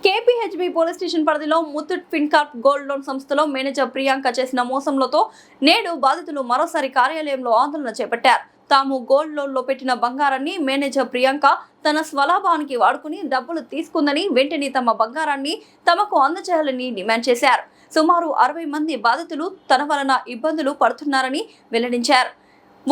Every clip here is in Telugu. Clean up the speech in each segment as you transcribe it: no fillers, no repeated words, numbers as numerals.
కేపీహెచ్బీ పోలీస్ స్టేషన్ పరిధిలో ముత్తూట్ ఫిన్కార్ప్ గోల్డ్ లోన్ సంస్థలో మేనేజర్ ప్రియాంక చేసిన మోసంలతో నేడు బాధితులు మరోసారి కార్యాలయంలో ఆందోళన చేపట్టారు. తాము గోల్డ్ లోన్ లో పెట్టిన బంగారాన్ని మేనేజర్ ప్రియాంక తన స్వలాభానికి వాడుకుని డబ్బులు తీసుకుందని, వెంటనే తమ బంగారాన్ని తమకు అందజేయాలని డిమాండ్ చేశారు. సుమారు 60 మంది బాధితులు తన వలన ఇబ్బందులు పడుతున్నారని వెల్లడించారు.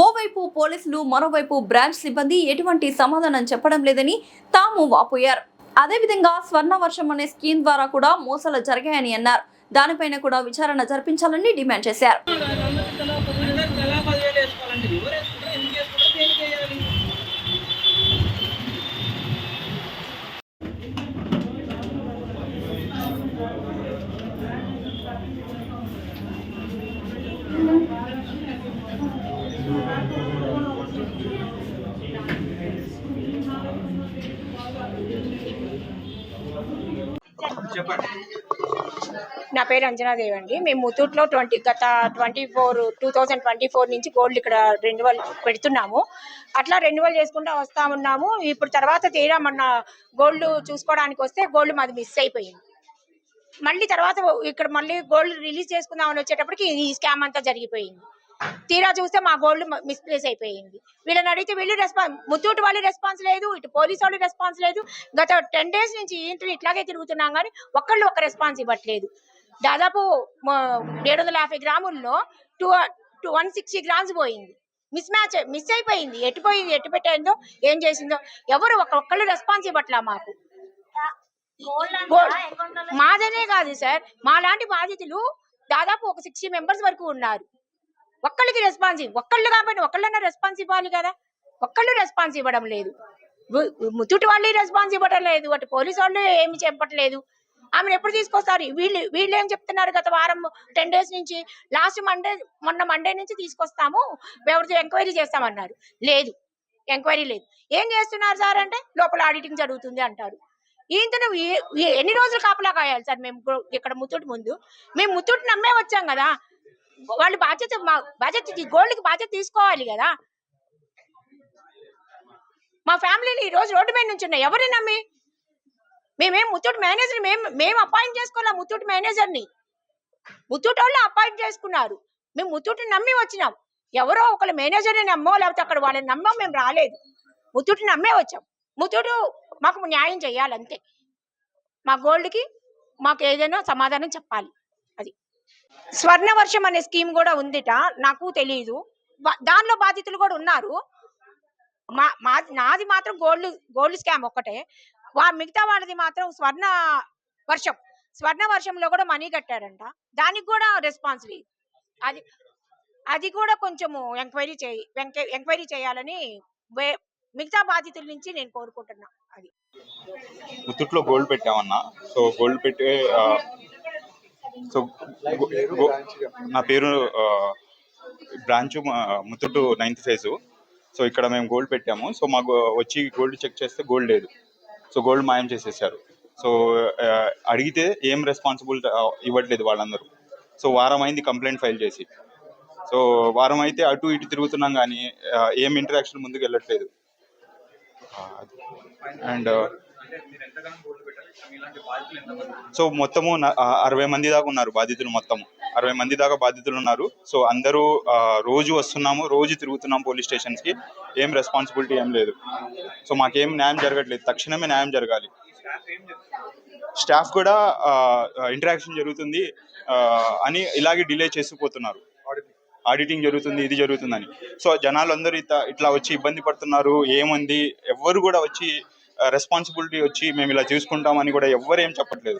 ఓవైపు పోలీసులు, మరోవైపు బ్రాంచ్ సిబ్బంది ఎటువంటి సమాధానం చెప్పడం లేదని తాము వాపోయారు. అదేవిధంగా స్వర్ణవర్షం అనే స్కీమ్ ద్వారా కూడా మోసాలు జరిగాయని అన్నారు. దానిపైన కూడా విచారణ జరిపించాలని డిమాండ్ చేశారు. నా పేరు అంజనాదేవి అండి. మేము ముత్తూట్లో గత 2024 నుంచి గోల్డ్ ఇక్కడ రెన్యువల్ పెడుతున్నాము. అట్లా రెన్యువల్ చేసుకుంటూ వస్తా ఉన్నాము. ఇప్పుడు తర్వాత తీరా మొన్న గోల్డ్ చూసుకోవడానికి వస్తే గోల్డ్ మాది మిస్ అయిపోయింది. మళ్ళీ తర్వాత ఇక్కడ మళ్ళీ గోల్డ్ రిలీజ్ చేసుకుందామని వచ్చేటప్పటికి ఈ స్కామ్ అంతా జరిగిపోయింది. తీరా చూస్తే మా గోల్డ్ మిస్ప్లేస్ అయిపోయింది. వీళ్ళని అడిగితే వీళ్ళు ముత్తూట్ వాళ్ళు రెస్పాన్స్ లేదు, ఇటు పోలీసు వాళ్ళు రెస్పాన్స్ లేదు. గత 10 days నుంచి ఇట్లాగే తిరుగుతున్నాం కానీ ఒక రెస్పాన్స్ ఇవ్వట్లేదు. దాదాపు 750 గ్రాముల్లో 160 గ్రామ్స్ పోయింది. మిస్ అయిపోయింది. ఎటు పెట్టిందో ఏం చేసిందో ఎవరు ఒక్కళ్ళు రెస్పాన్స్ ఇవ్వట్లా. మాకు మాదనే కాదు సార్, మా లాంటి బాధితులు దాదాపు ఒక 60 మెంబర్స్ వరకు ఉన్నారు. ఒక్కళ్ళకి రెస్పాన్స్ ఒక్కళ్ళు కాబట్టి ఒకళ్ళన్నా రెస్పాన్స్ ఇవ్వాలి కదా. ఒక్కళ్ళు రెస్పాన్స్ ఇవ్వడం లేదు. ముత్తూట్ వాళ్ళు రెస్పాన్స్ ఇవ్వడం లేదు, అటు పోలీసు వాళ్ళు ఏమి చెప్పట్లేదు. ఆమెను ఎప్పుడు తీసుకొస్తారు? వీళ్ళు ఏం చెప్తున్నారు? గత వారం 10 days నుంచి మొన్న మండే నుంచి తీసుకొస్తాము, ఎవరితో ఎంక్వైరీ చేస్తామన్నారు. లేదు, ఎంక్వైరీ లేదు. ఏం చేస్తున్నారు సార్ అంటే లోపల ఆడిటింగ్ జరుగుతుంది అంటారు. ఈయనతో ఎన్ని రోజులు కాపలా కాయాలి సార్? మేము ఇక్కడ ముత్తూట్ ముందు మేము ముత్తూట్ నమ్మే వచ్చాం కదా. వాళ్ళు బాధ్యత గోల్డ్కి బాధ్యత తీసుకోవాలి కదా. మా ఫ్యామిలీని ఈ రోజు రోడ్డు మీద నుంచి ఉన్నాయి. ఎవరిని నమ్మి? మేమేం ముత్తూట్ మేనేజర్ మేము అపాయింట్ చేసుకోవాలి. ముత్తూట్ మేనేజర్ని ముత్తూట్ వాళ్ళు అపాయింట్ చేసుకున్నారు. మేము ముత్తూట్ని నమ్మి వచ్చినాం. ఎవరో ఒకళ్ళు మేనేజర్ని నమ్మో లేకపోతే అక్కడ వాళ్ళని నమ్మో మేము రాలేదు. ముత్తూట్ని నమ్మే వచ్చాం. ముత్తూట్ మాకు న్యాయం చేయాలంతే. మా గోల్డ్కి మాకు ఏదైనా సమాధానం చెప్పాలి. అది స్వర్ణవర్షం అనే స్కీమ్ కూడా ఉందిట, నాకు తెలియదు. దానిలో బాధితులు కూడా ఉన్నారు. నాది మాత్రం గోల్డ్ స్కామ్ ఒక్కటే. మిగతా వాళ్ళది మాత్రం స్వర్ణ వర్షంలో కూడా మనీ కట్టారంట. దానికి కూడా రెస్పాన్స్ లేదు. అది కూడా కొంచెము ఎంక్వైరీ చేయాలని మిగతా బాధితుల నుంచి నేను కోరుకుంటున్నా. అది ముత్తూట్లో గోల్డ్ పెట్టామన్నా. సో గోల్డ్ పెట్టి నా పేరు branch Muthoot 9th phase. So ఇక్కడ మేము గోల్డ్ పెట్టాము. సో మాకు వచ్చి గోల్డ్ చెక్ చేస్తే గోల్డ్ లేదు. సో గోల్డ్ మాయం చేసేసారు. సో అడిగితే ఏం రెస్పాన్సిబుల్ ఇవ్వట్లేదు వాళ్ళందరూ. సో వారం అయింది కంప్లైంట్ ఫైల్ చేసి. సో వారం అయితే అటు ఇటు తిరుగుతున్నాం కానీ ఏం ఇంటరాక్షన్ ముందుకు వెళ్ళట్లేదు. అండ్ సో మొత్తము 60 మంది దాకా ఉన్నారు బాధితులు. మొత్తము 60 మంది దాకా బాధితులు ఉన్నారు. సో అందరూ రోజు వస్తున్నాము, రోజు తిరుగుతున్నాము పోలీస్ స్టేషన్స్కి. ఏం రెస్పాన్సిబిలిటీ ఏం లేదు. సో మాకేం న్యాయం జరగట్లేదు. తక్షణమే న్యాయం జరగాలి. స్టాఫ్ కూడా ఇంటరాక్షన్ జరుగుతుంది అని ఇలాగే డిలే చేసిపోతున్నారు. ఆడిటింగ్ జరుగుతుంది, ఇది జరుగుతుందని. సో జనాలు అందరూ ఇట్లా వచ్చి ఇబ్బంది పడుతున్నారు. ఏముంది, ఎవ్వరు కూడా వచ్చి రెస్పాన్సిబిలిటీ వచ్చి మేము ఇలా చూసుకుంటామని కూడా ఎవ్వరు ఏం చెప్పట్లేదు.